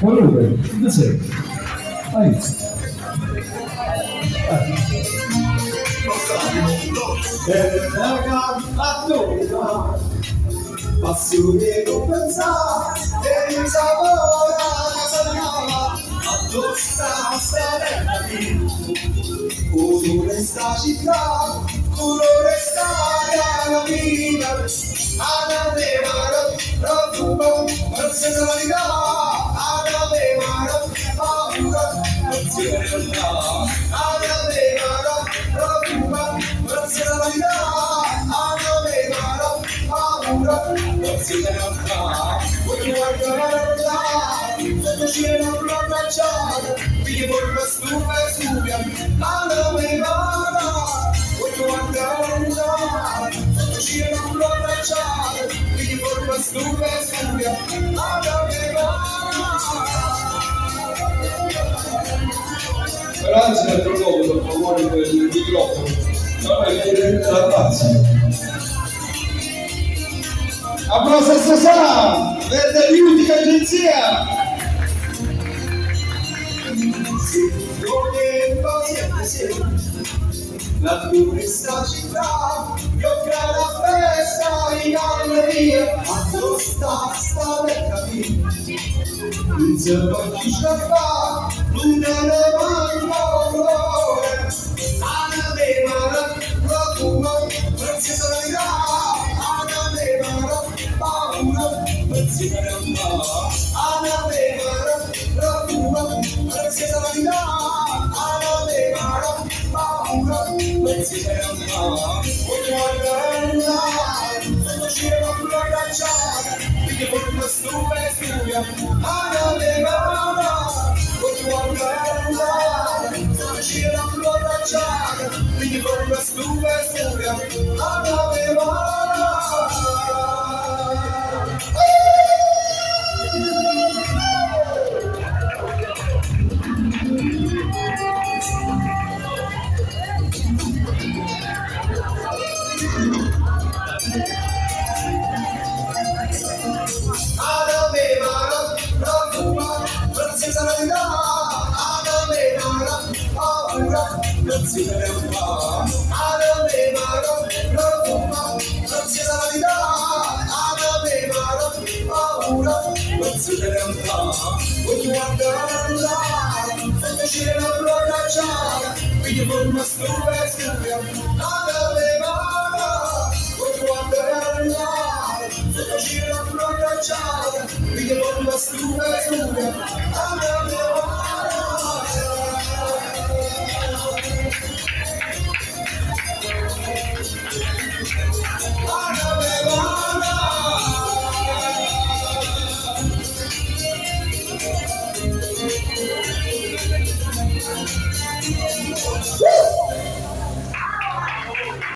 Qualunque, cos'è? Hai visto? Passione non pensare e il sapore a casa mia addossa sta terra colore sta città colore sta la vita alla mevara profumo forse solidità alla mevara paura forse realtà alla mevara profumo forse solidità alla mevara paura forse realtà voglio guardare là sotto cielo blu abbracciato mi forma stufa e studia alla mevara voglio guardare là sotto cielo blu abbracciato mi forma stufa e studia alla mevara. Però anzi è troppo comodo per favore per il microfono. No, è che la base. Applauso a Sasà, Verde Beauty Agenzia. La turista città, io credo la festa in galleria, addossa sta per capire. Insieme a chi ci fa, non ne manca colore. Alla mevara, profumo, prezzi solidità. Alla mevara, paura, prezzi realtà. Alla mevara, profumo, prezzi solidità. Alla mevara, paura, prezzi realtà. Voglio guardare là, sotto cielo blu abbracciato. Che forma stufa e studia alla mevara voglio guardare là sotto cielo blu abbracciato che forma stufa e studia alla mevara. Alla mevara, profumo, prezzi solidità. Alla mevara, paura, prezzi realtà. Alla mevara, profumo, prezzi solidità. Alla mevara, paura, prezzi realtà. Voglio guardare là, sotto cielo blu abbracciato, che forma stufa e studia. Alla mevara, voglio guardare là, sotto cielo blu abbracciato, che forma stufa e studia. Alla mevara.